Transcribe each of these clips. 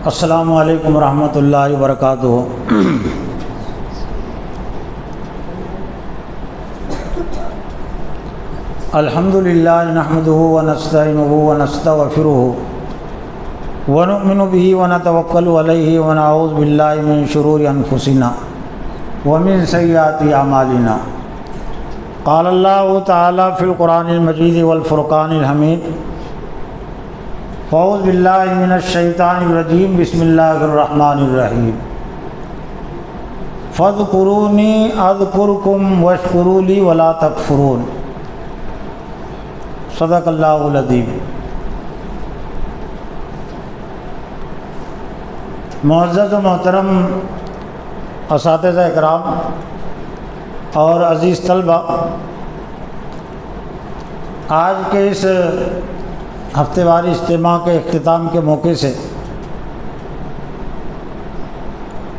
السلام علیکم ورحمۃ اللہ وبرکاتہ۔ الحمد للہ نحمدہ ونستعینہ ونستغفرہ ونؤمن بہ ونتوکل علیہ ونعوذ باللہ من شرور انفسنا ومن سیئات اعمالنا۔ قال اللہ تعالی فی القرآن المجید والفرقان الحمید۔ اعوذ باللہ من الشیطان الرجیم، بسم اللہ الرحمن الرحیم۔ فاذکرونی اذکرکم واشکروا لی ولا تکفرون۔ صدق اللہ العظیم۔ معزز و محترم اساتذہ اکرام اور عزیز طلبہ، آج کے اس ہفتے واری اجتماع کے اختتام کے موقع سے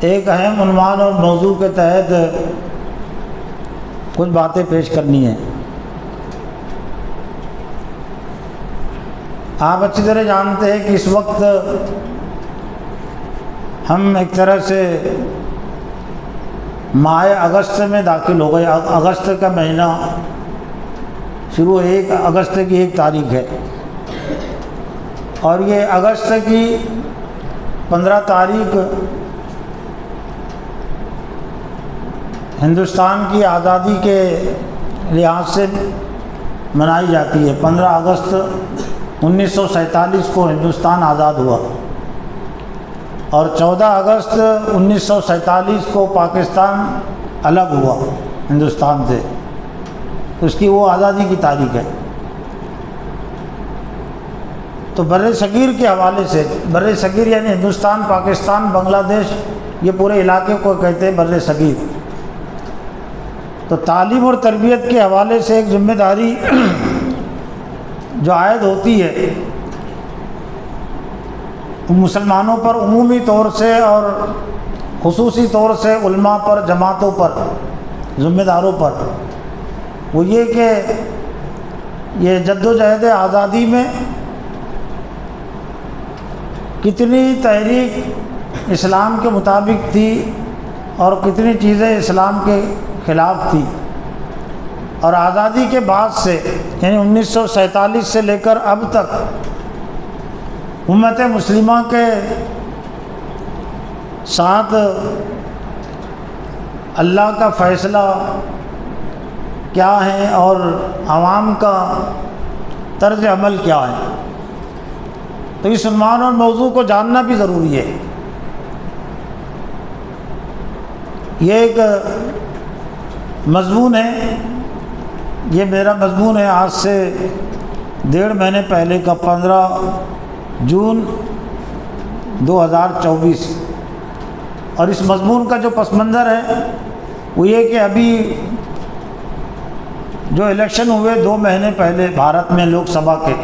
ایک اہم عنوان اور موضوع کے تحت کچھ باتیں پیش کرنی ہیں۔ آپ اچھی طرح جانتے ہیں کہ اس وقت ہم ایک طرح سے ماہ اگست میں داخل ہو گئے۔ اگست کا مہینہ شروع 1 اگست کی 1 تاریخ ہے، اور یہ اگست کی 15 تاریخ ہندوستان کی آزادی کے لحاظ سے منائی جاتی ہے۔ 15 اگست 1947 کو ہندوستان آزاد ہوا، اور 14 اگست 1947 کو پاکستان الگ ہوا ہندوستان سے۔ اس کی وہ آزادی کی تاریخ ہے۔ تو بر صغیر کے حوالے سے، بر صغیر یعنی ہندوستان، پاکستان، بنگلہ دیش، یہ پورے علاقے کو کہتے ہیں بر صغیر۔ تو تعلیم اور تربیت کے حوالے سے ایک ذمہ داری جو عائد ہوتی ہے مسلمانوں پر عمومی طور سے اور خصوصی طور سے علماء پر، جماعتوں پر، ذمہ داروں پر، وہ یہ کہ یہ جد و جہد آزادی میں کتنی تحریک اسلام کے مطابق تھی اور کتنی چیزیں اسلام کے خلاف تھی، اور آزادی کے بعد سے یعنی 1947 سے لے کر اب تک امت مسلمہ کے ساتھ اللہ کا فیصلہ کیا ہے اور عوام کا طرز عمل کیا ہے۔ تو اس عنوان اور موضوع کو جاننا بھی ضروری ہے۔ یہ ایک مضمون ہے، یہ میرا مضمون ہے آج سے 1.5 مہینے پہلے کا، 15 جون 2024۔ اور اس مضمون کا جو پس منظر ہے وہ یہ کہ ابھی جو الیکشن ہوئے 2 مہینے پہلے بھارت میں لوک سبھا کے،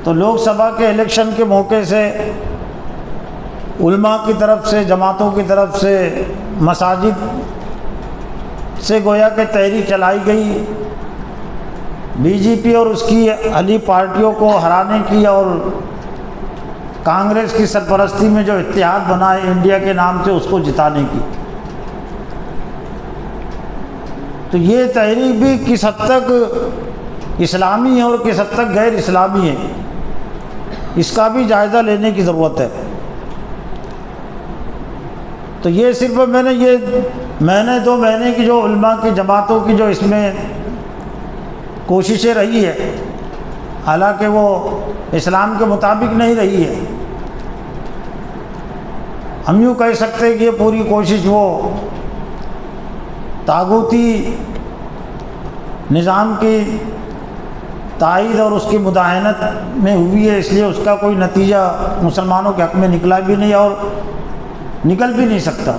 تو لوک سبھا کے الیکشن کے موقع سے علماء کی طرف سے، جماعتوں کی طرف سے، مساجد سے گویا کہ تحریک چلائی گئی بی جے پی اور اس کی علی پارٹیوں کو ہرانے کی، اور کانگریس کی سرپرستی میں جو اتحاد بنا ہے انڈیا کے نام سے، اس کو جتانے کی۔ تو یہ تحریک بھی کس حد تک اسلامی ہے اور کس حد تک غیر اسلامی ہے، اس کا بھی جائزہ لینے کی ضرورت ہے۔ تو یہ صرف میں نے یہ 2 مہینے کی جو علماء کی جماعتوں کی جو اس میں کوششیں رہی ہے، حالانکہ وہ اسلام کے مطابق نہیں رہی ہے، ہم یوں کہہ سکتے ہیں کہ یہ پوری کوشش وہ طاغوتی نظام کی تائید اور اس کی مداہنت میں ہوئی ہے، اس لیے اس کا کوئی نتیجہ مسلمانوں کے حق میں نکلا بھی نہیں اور نکل بھی نہیں سکتا۔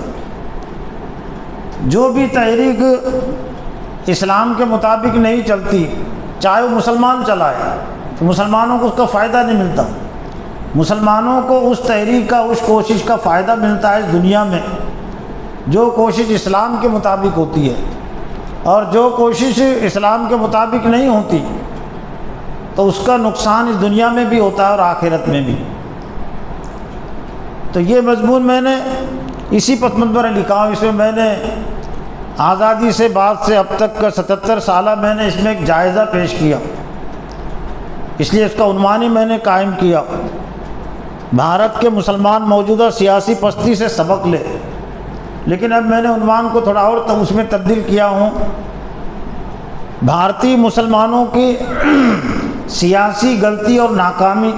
جو بھی تحریک اسلام کے مطابق نہیں چلتی، چاہے وہ مسلمان چلائے، تو مسلمانوں کو اس کا فائدہ نہیں ملتا۔ مسلمانوں کو اس تحریک کا، اس کوشش کا فائدہ ملتا ہے اس دنیا میں جو کوشش اسلام کے مطابق ہوتی ہے، اور جو کوشش اسلام کے مطابق نہیں ہوتی تو اس کا نقصان اس دنیا میں بھی ہوتا ہے اور آخرت میں بھی۔ تو یہ مضمون میں نے اسی پس منظر میں لکھا ہوں. اس میں میں نے آزادی سے بعد سے اب تک کا 77 سالہ میں نے اس میں ایک جائزہ پیش کیا، اس لیے اس کا عنوان ہی میں نے قائم کیا، بھارت کے مسلمان موجودہ سیاسی پستی سے سبق لے. لیکن اب میں نے عنوان کو تھوڑا اور اس میں تبدیل کیا ہوں، بھارتی مسلمانوں کی سیاسی غلطی اور ناکامی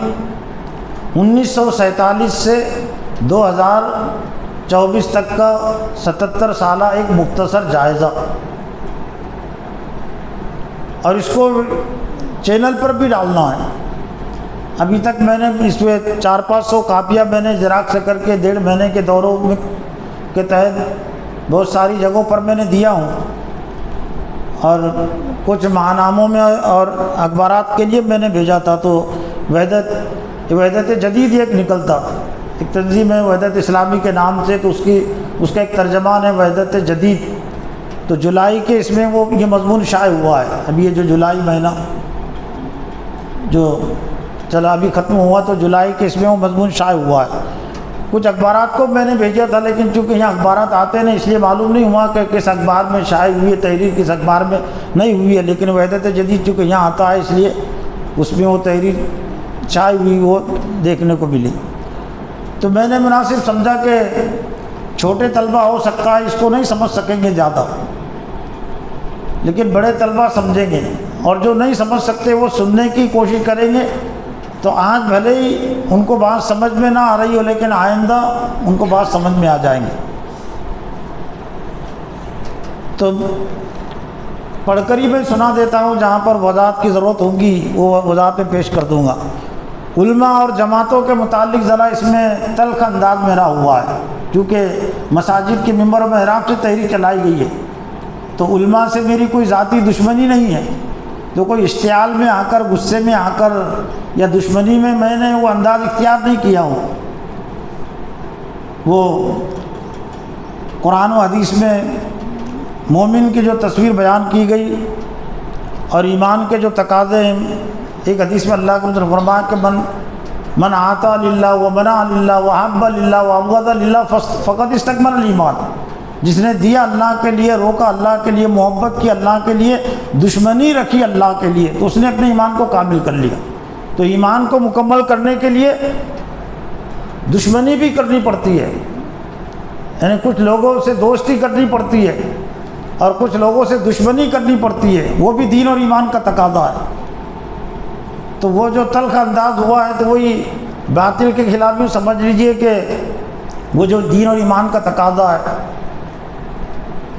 1947 سے 2024 تک کا 77 سالہ ایک مختصر جائزہ. اور اس کو چینل پر بھی ڈالنا ہے. ابھی تک میں نے اس میں 400-500 کاپیاں میں نے زیراکس کر کے 1.5 مہینے کے دوروں میں کے تحت بہت ساری جگہوں پر میں نے دیا ہوں، اور کچھ ماہناموں میں اور اخبارات کے لیے میں نے بھیجا تھا. تو وحدت جدید ایک نکلتا، ایک تنظیم ہے وحدت اسلامی کے نام سے، تو اس کا ایک ترجمان ہے وحدت جدید. تو جولائی کے اس میں وہ یہ مضمون شائع ہوا ہے. ابھی یہ جو جولائی مہینہ جو چلا ابھی ختم ہوا، تو جولائی کے اس میں وہ مضمون شائع ہوا ہے. کچھ اخبارات کو میں نے بھیجا تھا، لیکن چونکہ یہاں اخبارات آتے نہیں، اس لیے معلوم نہیں ہوا کہ کس اخبار میں شائع ہوئی ہے تحریر، کس اخبار میں نہیں ہوئی ہے. لیکن وحدت جدید چونکہ یہاں آتا ہے، اس لیے اس میں وہ تحریر شائع ہوئی وہ دیکھنے کو ملی. تو میں نے مناسب سمجھا کہ چھوٹے طلبہ ہو سکتا ہے اس کو نہیں سمجھ سکیں گے زیادہ، لیکن بڑے طلبہ سمجھیں گے، اور جو نہیں سمجھ سکتے وہ سننے کی کوشش کریں گے. تو آج بھلے ہی ان کو بات سمجھ میں نہ آ رہی ہو، لیکن آئندہ ان کو بات سمجھ میں آ جائیں گے. تو پڑھ کر ہی میں سنا دیتا ہوں، جہاں پر وضاحت کی ضرورت ہوگی وہ وضاحت میں پیش کر دوں گا. علماء اور جماعتوں کے متعلق ذرا اس میں تلخ انداز میرا ہوا ہے، کیونکہ مساجد کے ممبر و محراب سے تحریر چلائی گئی ہے. تو علماء سے میری کوئی ذاتی دشمنی نہیں ہے، تو کوئی اشتعال میں آ کر، غصے میں آ کر یا دشمنی میں نے وہ انداز اختیار نہیں کیا ہوں. وہ قرآن و حدیث میں مومن کی جو تصویر بیان کی گئی اور ایمان کے جو تقاضے ہیں، ایک حدیث میں اللہ کے رسول نے فرمایا کہ من آتا للہ و منع للہ و حب للہ و ابغض للہ فقط استکمل الایمان. جس نے دیا اللہ کے لیے، روکا اللہ کے لیے، محبت کی اللہ کے لیے، دشمنی رکھی اللہ کے لیے، تو اس نے اپنے ایمان کو کامل کر لیا. تو ایمان کو مکمل کرنے کے لیے دشمنی بھی کرنی پڑتی ہے، یعنی کچھ لوگوں سے دوستی کرنی پڑتی ہے اور کچھ لوگوں سے دشمنی کرنی پڑتی ہے، وہ بھی دین اور ایمان کا تقاضا ہے. تو وہ جو تلخ انداز ہوا ہے تو وہی باطل کے خلاف بھی سمجھ لیجئے کہ وہ جو دین اور ایمان کا تقاضا ہے.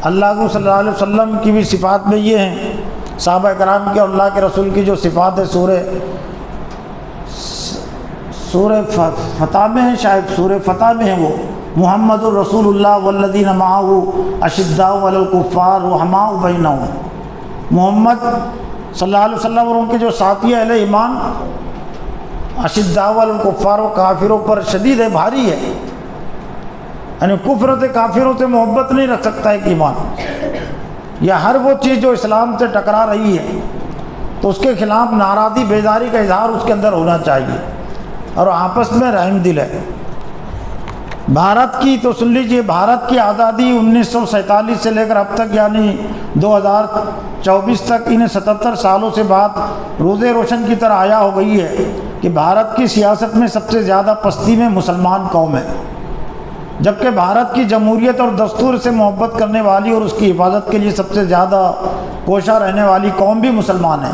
اللہ کو صلی اللہ علیہ وسلم کی بھی صفات میں یہ ہیں، صحابہ کرام کی اور اللہ کے رسول کی جو صفات ہے سورہ فتح میں ہیں، شاید سورہ فتح میں ہیں. وہ محمد الرسول اللہ والذین معہ اشداء علی الکفار رحماء بینہم. محمد صلی اللہ علیہ وسلم اور ان کے جو ساتھی اہل ایمان اشداء علی الکفار، و کافروں پر شدید ہے، بھاری ہے. یعنی کفر سے، کافروں سے محبت نہیں رکھ سکتا ایک ایمان. یا ہر وہ چیز جو اسلام سے ٹکرا رہی ہے تو اس کے خلاف ناراضی بیداری کا اظہار اس کے اندر ہونا چاہیے، اور آپس میں رحم دل ہے. بھارت کی تو سن لیجئے، بھارت کی آزادی 1947 سے لے کر اب تک یعنی 2024 تک، انہیں 77 سالوں سے بعد روزے روشن کی طرح آیا ہو گئی ہے کہ بھارت کی سیاست میں سب سے زیادہ پستی میں مسلمان قوم ہے، جبکہ بھارت کی جمہوریت اور دستور سے محبت کرنے والی اور اس کی حفاظت کے لیے سب سے زیادہ کوشاں رہنے والی قوم بھی مسلمان ہے.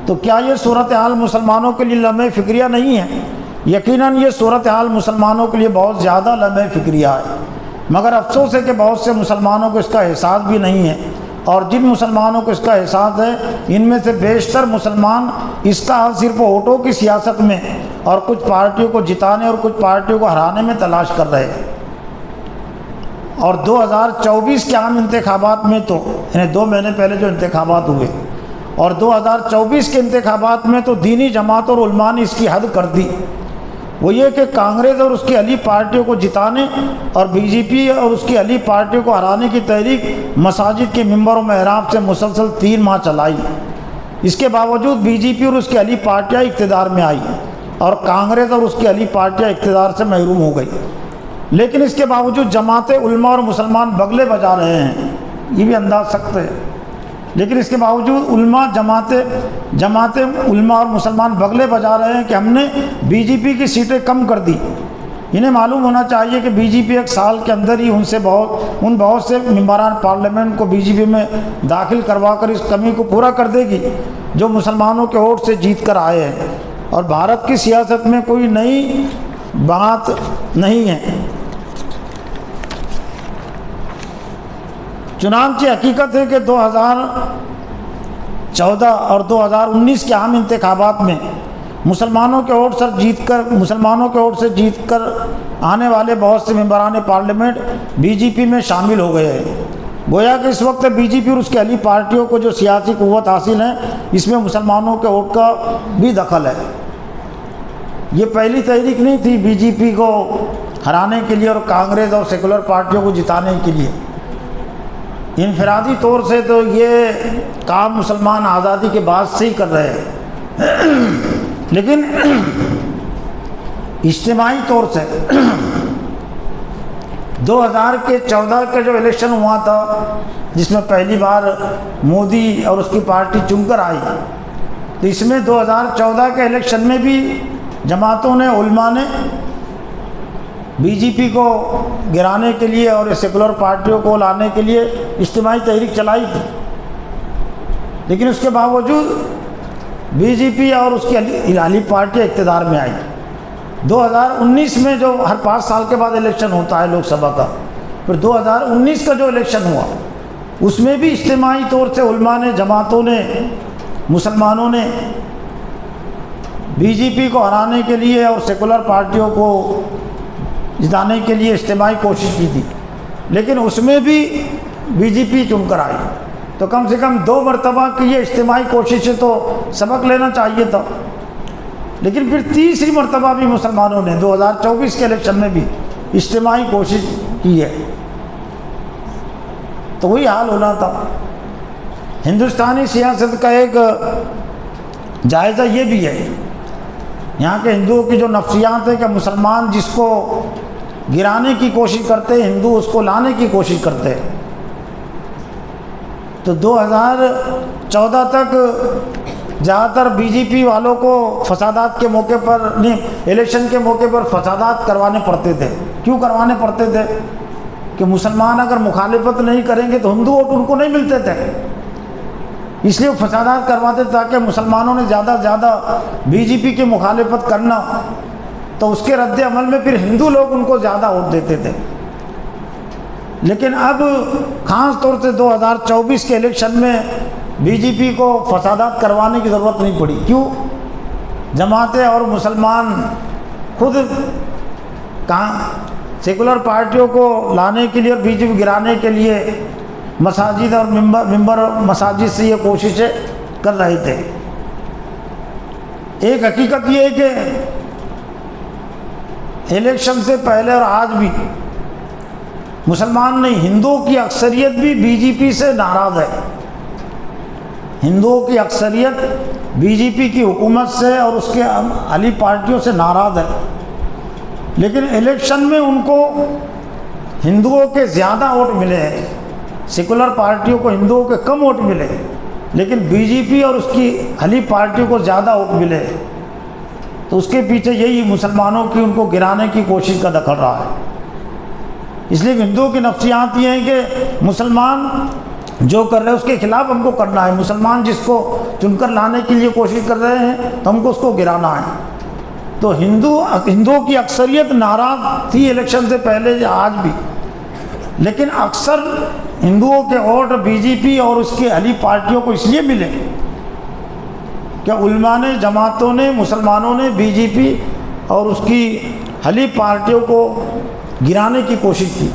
تو کیا یہ صورتحال مسلمانوں کے لیے لمحہ فکریہ نہیں ہے؟ یقیناً یہ صورتحال مسلمانوں کے لیے بہت زیادہ لمحہ فکریہ ہے، مگر افسوس ہے کہ بہت سے مسلمانوں کو اس کا احساس بھی نہیں ہے. اور جن مسلمانوں کو اس کا احساس ہے، ان میں سے بیشتر مسلمان اس کا حل صرف ووٹوں کی سیاست میں اور کچھ پارٹیوں کو جتانے اور کچھ پارٹیوں کو ہرانے میں تلاش کر رہے ہیں. اور 2024 کے عام انتخابات میں تو یعنی 2 مہینے پہلے جو انتخابات ہوئے، اور 2024 کے انتخابات میں تو دینی جماعت اور علماء نے اس کی حد کر دی. وہ یہ کہ کانگریس اور اس کی علی پارٹیوں کو جتانے اور بی جے پی اور اس کی علی پارٹیوں کو ہرانے کی تحریک مساجد کے ممبر و محراب سے مسلسل 3 ماہ چلائی. اس کے باوجود بی جے پی اور اس کی علی پارٹیاں اقتدار میں آئی اور کانگریس اور اس کی علی پارٹیاں اقتدار سے محروم ہو گئی. لیکن اس کے باوجود جماعت علماء اور مسلمان بغلے بجا رہے ہیں، یہ بھی انداز سخت ہے، لیکن اس کے باوجود جماعت علماء اور مسلمان بغلے بجا رہے ہیں کہ ہم نے بی جے پی کی سیٹیں کم کر دی۔ انہیں معلوم ہونا چاہیے کہ بی جے پی ایک سال کے اندر ہی ان بہت سے ممبران پارلیمنٹ کو بی جے پی میں داخل کروا کر اس کمی کو پورا کر دے گی جو مسلمانوں کے ووٹ سے جیت کر آئے ہیں، اور بھارت کی سیاست میں کوئی نئی بات نہیں ہے۔ چنانچہ حقیقت ہے کہ 2014 اور 2019 کے عام انتخابات میں مسلمانوں کے ووٹ سے جیت کر آنے والے بہت سے ممبران پارلیمنٹ بی جے پی میں شامل ہو گئے ہیں۔ گویا کہ اس وقت بی جے پی اور اس کی اہلی پارٹیوں کو جو سیاسی قوت حاصل ہے، اس میں مسلمانوں کے ووٹ کا بھی دخل ہے۔ یہ پہلی تحریک نہیں تھی بی جے پی کو ہرانے کے لیے اور کانگریس اور سیکولر پارٹیوں کو جتانے کے لیے۔ انفرادی طور سے تو یہ کام مسلمان آزادی کے بعد سے ہی کر رہے ہیں، لیکن اجتماعی طور سے 2014 کا جو الیکشن ہوا تھا، جس میں پہلی بار مودی اور اس کی پارٹی چن کر آئی، تو اس میں 2014 کے الیکشن میں بھی جماعتوں نے، علماء نے بی جے پی کو گرانے کے لیے اور سیکولر پارٹیوں کو لانے کے لیے اجتماعی تحریک چلائی تھی، لیکن اس کے باوجود بی جے پی اور اس کی اہلی پارٹی اقتدار میں آئی۔ 2019 میں جو ہر 5 سال کے بعد الیکشن ہوتا ہے لوک سبھا کا، پھر 2019 کا جو الیکشن ہوا اس میں بھی اجتماعی طور سے علماء نے، جماعتوں نے، مسلمانوں نے بی جے پی کو ہرانے کے لیے اور سیکولر پارٹیوں کو جتانے کے لیے اجتماعی کوشش کی تھی، لیکن اس میں بھی بی جے پی چن کر آئی۔ تو کم سے کم 2 مرتبہ کی یہ اجتماعی کوشش سے تو سبق لینا چاہیے تھا، لیکن پھر تیسری مرتبہ بھی مسلمانوں نے 2024 کے الیکشن میں بھی اجتماعی کوشش کی ہے، تو وہی حال ہونا تھا۔ ہندوستانی سیاست کا ایک جائزہ یہ بھی ہے، یہاں کے ہندوؤں کی جو نفسیات ہے کہ مسلمان جس کو گرانے کی کوشش کرتے ہیں، ہندو اس کو لانے کی کوشش کرتے ہیں۔ تو 2014 تک زیادہ تر بی جے پی والوں کو فسادات کے موقع پر الیکشن کے موقع پر فسادات کروانے پڑتے تھے۔ کیوں کروانے پڑتے تھے؟ کہ مسلمان اگر مخالفت نہیں کریں گے تو ہندو ووٹ ان کو نہیں ملتے تھے، اس لیے وہ فسادات کرواتے تاکہ مسلمانوں نے زیادہ سے زیادہ بی جے پی کی مخالفت کرنا، تو اس کے رد عمل میں پھر ہندو لوگ ان کو زیادہ ووٹ دیتے تھے۔ لیکن اب خاص طور سے 2024 کے الیکشن میں بی جے پی کو فسادات کروانے کی ضرورت نہیں پڑی۔ کیوں؟ جماعتیں اور مسلمان خود سیکولر پارٹیوں کو لانے کے لیے اور بی جے پی گرانے کے لیے مساجد اور ممبر مساجد سے یہ کوششیں کر رہے تھے۔ ایک حقیقت یہ ہے کہ الیکشن سے پہلے اور آج بھی مسلمان نہیں، ہندوؤں کی اکثریت بھی بی جے پی سے ناراض ہے۔ ہندوؤں کی اکثریت بی جے پی کی حکومت سے اور اس کے اہلی پارٹیوں سے ناراض ہے، لیکن الیکشن میں ان کو ہندوؤں کے زیادہ ووٹ ملے ہیں، سیکولر پارٹیوں کو ہندوؤں کے کم ووٹ ملے، لیکن بی جے پی اور اس کی اہلی پارٹیوں کو زیادہ ووٹ ملے۔ تو اس کے پیچھے یہی مسلمانوں کی ان کو گرانے کی کوشش کا دخل رہا ہے۔ اس لیے ہندوؤں کی نفسیات یہ ہیں کہ مسلمان جو کر رہے ہیں اس کے خلاف ہم کو کرنا ہے، مسلمان جس کو چن کر لانے کے لیے کوشش کر رہے ہیں تو ہم کو اس کو گرانا ہے۔ تو ہندوؤں کی اکثریت ناراض تھی الیکشن سے پہلے آج بھی، لیکن اکثر ہندوؤں کے ووٹ بی جے پی اور اس کی اہلی پارٹیوں کو اس لیے ملے کہ علماء نے، جماعتوں نے، مسلمانوں نے بی جے پی اور اس کی اہلی پارٹیوں کو گرانے کی کوشش کی،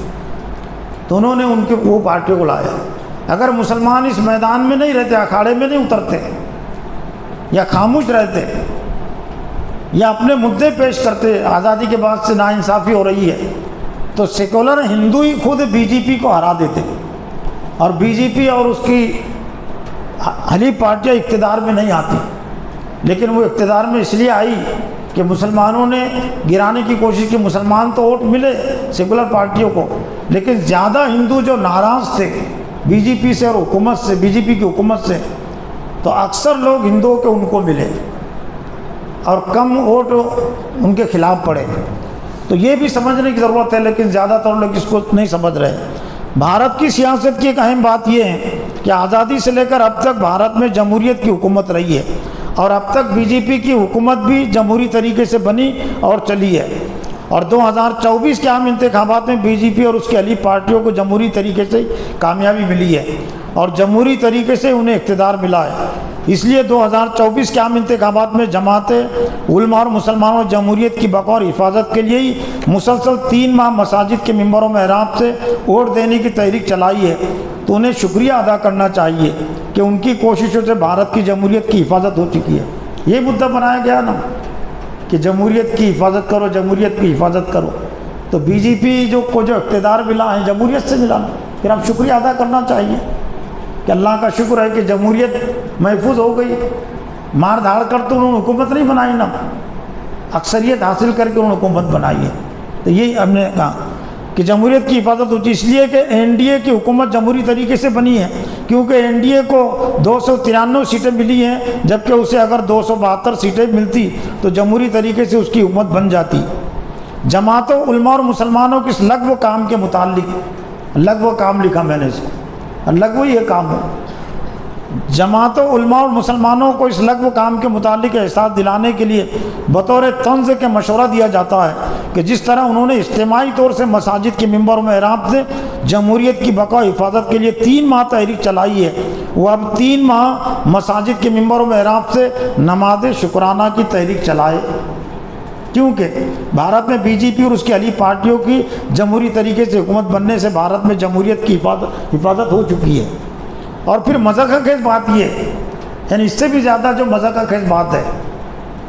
تو انہوں نے وہ پارٹیوں کو لایا۔ اگر مسلمان اس میدان میں نہیں رہتے، اکھاڑے میں نہیں اترتے، یا خاموش رہتے، یا اپنے مدعے پیش کرتے، آزادی کے بعد سے ناانصافی ہو رہی ہے، تو سیکولر ہندو ہی خود بی جے پی کو ہرا دیتے، اور بی جے پی اور اس کی اہلی پارٹیاں اقتدار میں نہیں آتی۔ لیکن وہ اقتدار میں اس لیے آئی کہ مسلمانوں نے گرانے کی کوشش کی. مسلمان تو ووٹ ملے سیکولر پارٹیوں کو، لیکن زیادہ ہندو جو ناراض تھے بی جے پی سے اور حکومت سے، بی جے پی کی حکومت سے، تو اکثر لوگ ہندوؤں کے ان کو ملے اور کم ووٹ ان کے خلاف پڑے. تو یہ بھی سمجھنے کی ضرورت ہے، لیکن زیادہ تر لوگ اس کو نہیں سمجھ رہے. بھارت کی سیاست کی ایک اہم بات یہ ہے کہ آزادی سے لے کر اب تک بھارت میں جمہوریت کی حکومت رہی ہے، اور اب تک بی جے پی کی حکومت بھی جمہوری طریقے سے بنی اور چلی ہے. اور 2024 کے عام انتخابات میں بی جے پی اور اس کی حلیف پارٹیوں کو جمہوری طریقے سے کامیابی ملی ہے اور جمہوری طریقے سے انہیں اقتدار ملا ہے. اس لیے 2024 کے عام انتخابات میں جماعتیں، علماء اور مسلمانوں نے جمہوریت کی بقا اور حفاظت کے لیے ہی مسلسل 3 ماہ مساجد کے ممبروں میں محراب سے ووٹ دینے کی تحریک چلائی ہے. تو انہیں شکریہ ادا کرنا چاہیے کہ ان کی کوششوں سے بھارت کی جمہوریت کی حفاظت ہو چکی ہے. یہ مدعا بنایا گیا نا کہ جمہوریت کی حفاظت کرو، جمہوریت کی حفاظت کرو. تو بی جے پی جو اقتدار ملا ہے جمہوریت سے ملا نا، پھر ہم شکریہ ادا کرنا چاہیے کہ اللہ کا شکر ہے کہ جمہوریت محفوظ ہو گئی. مار دھاڑ کر تو انہوں نے حکومت نہیں بنائی نا، اکثریت حاصل کر کے انہوں نے حکومت بنائی ہے. تو یہی ہم نے کہا کہ جمہوریت کی حفاظت ہوتی ہے، اس لیے کہ این ڈی اے کی حکومت جمہوری طریقے سے بنی ہے، کیونکہ این ڈی اے کو 293 سیٹیں ملی ہیں، جبکہ اسے اگر 272 سیٹیں ملتی تو جمہوری طریقے سے اس کی حکومت بن جاتی. جماعتوں، علماء اور مسلمانوں کے اس لغو کام کے متعلق، لغو کام لکھا میں نے اسے، لغو ہی ہے کام ہے. جماعتوں، علماء اور مسلمانوں کو اس لغو کام کے متعلق احساس دلانے کے لیے بطور طنز کے مشورہ دیا جاتا ہے کہ جس طرح انہوں نے اجتماعی طور سے مساجد کے ممبر میں محراب سے جمہوریت کی بقا و حفاظت کے لیے 3 ماہ تحریک چلائی ہے، وہ اب 3 ماہ مساجد کے ممبر و محراب سے نماز شکرانہ کی تحریک چلائے. کیونکہ بھارت میں بی جے پی اور اس کی حلیف پارٹیوں کی جمہوری طریقے سے حکومت بننے سے بھارت میں جمہوریت کی حفاظت ہو چکی ہے. اور پھر مذاق خیز بات یہ، یعنی اس سے بھی زیادہ جو مذاق خیز بات ہے،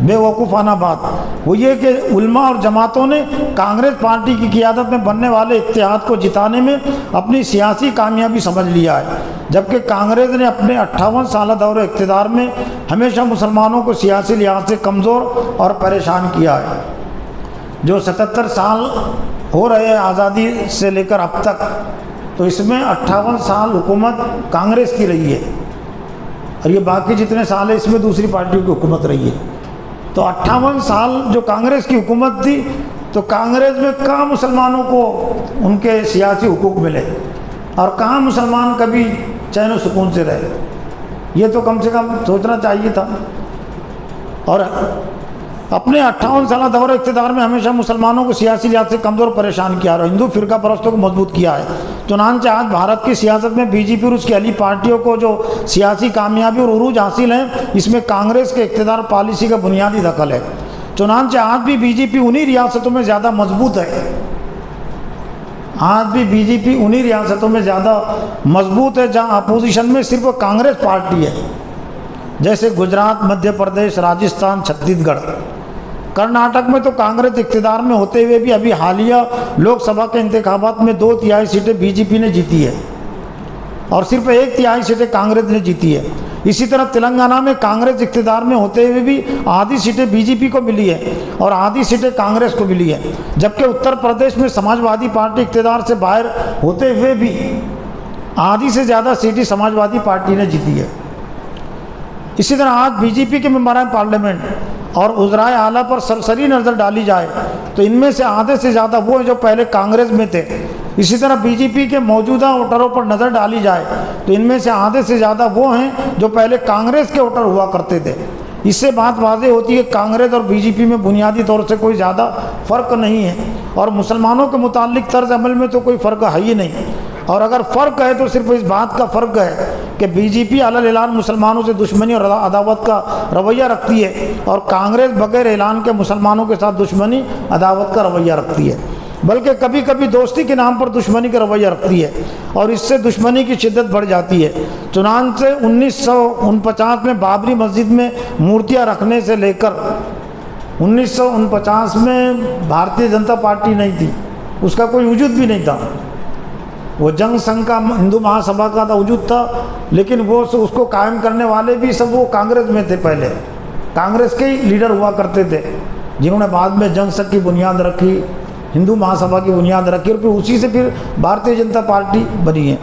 بے وقوفانہ بات، وہ یہ کہ علماء اور جماعتوں نے کانگریس پارٹی کی قیادت میں بننے والے اتحاد کو جتانے میں اپنی سیاسی کامیابی سمجھ لیا ہے، جبکہ کانگریس نے اپنے 58 سالہ دور اقتدار میں ہمیشہ مسلمانوں کو سیاسی لحاظ سے کمزور اور پریشان کیا ہے. جو 77 سال ہو رہے ہیں آزادی سے لے کر اب تک، تو اس میں 58 سال حکومت کانگریس کی رہی ہے، اور یہ باقی جتنے سال ہیں اس میں دوسری پارٹیوں کی حکومت رہی ہے. تو 58 سال جو کانگریس کی حکومت تھی، تو کانگریس میں کہاں مسلمانوں کو ان کے سیاسی حقوق ملے، اور کہاں مسلمان کبھی چین و سکون سے رہے. یہ تو کم سے کم سوچنا چاہیے تھا. اور اپنے 58 سالہ دور اقتدار میں ہمیشہ مسلمانوں کو سیاسی لحاظ سے کمزور پریشان کیا اور ہندو فرقہ پرستوں کو مضبوط کیا ہے. چنانچہ آج بھارت کی سیاست میں بی جے پی اور اس کی حلیف پارٹیوں کو جو سیاسی کامیابی اور عروج حاصل ہیں، اس میں کانگریس کے اقتدار پالیسی کا بنیادی دخل ہے. چنانچہ آج بھی بی جے پی انہی ریاستوں میں زیادہ مضبوط ہے، آج بھی بی جے پی انہی ریاستوں میں زیادہ مضبوط ہے جہاں اپوزیشن میں صرف کانگریس پارٹی ہے، جیسے گجرات، مدھیہ پردیش، راجستھان، چھتیس گڑھ. کرناٹک میں تو کانگریس اقتدار میں ہوتے ہوئے بھی ابھی حالیہ لوک سبھا کے انتخابات میں 2/3 سیٹیں بی جے پی نے جیتی ہے اور صرف 1/3 سیٹیں کانگریس نے جیتی ہے. اسی طرح تلنگانہ میں کانگریس اقتدار میں ہوتے ہوئے بھی آدھی سیٹیں بی جے پی کو ملی ہے اور آدھی سیٹیں کانگریس کو ملی ہے، جبکہ اتر پردیش میں سماج وادی پارٹی اقتدار سے باہر ہوتے ہوئے بھی آدھی سے زیادہ سیٹیں سماج وادی پارٹی نے جیتی ہے. اسی طرح آج بی جے پی کے ممبران پارلیمنٹ اور وزرائے اعلیٰ پر سرسری نظر ڈالی جائے تو ان میں سے آدھے سے زیادہ وہ ہیں جو پہلے کانگریس میں تھے. اسی طرح بی جے پی کے موجودہ ووٹروں پر نظر ڈالی جائے تو ان میں سے آدھے سے زیادہ وہ ہیں جو پہلے کانگریس کے ووٹر ہوا کرتے تھے. اس سے بات واضح ہوتی ہے کہ کانگریس اور بی جے پی میں بنیادی طور سے کوئی زیادہ فرق نہیں ہے اور مسلمانوں کے متعلق طرز عمل میں تو کوئی فرق ہے ہی نہیں. اور اگر فرق ہے تو صرف اس بات کا فرق ہے کہ بی جے پی علی اعلان مسلمانوں سے دشمنی اور عداوت کا رویہ رکھتی ہے اور کانگریس بغیر اعلان کے مسلمانوں کے ساتھ دشمنی عداوت کا رویہ رکھتی ہے، بلکہ کبھی کبھی دوستی کے نام پر دشمنی کا رویہ رکھتی ہے اور اس سے دشمنی کی شدت بڑھ جاتی ہے. چنانچہ 1949 میں بابری مسجد میں مورتیاں رکھنے سے لے کر 1949 میں بھارتیہ جنتا پارٹی نہیں تھی، اس کا کوئی وجود بھی نہیں تھا. وہ جنگ سنگھ کا ہندو مہا سبھا کا وجود تھا، لیکن وہ اس کو قائم کرنے والے بھی سب وہ کانگریس میں تھے، پہلے کانگریس کے ہی لیڈر ہوا کرتے تھے. جنہوں نے بعد میں جنگ سنگھ کی بنیاد رکھی، ہندو مہاسبھا کی بنیاد رکھی، اور پھر اسی سے پھر بھارتیہ جنتا پارٹی بنی ہے۔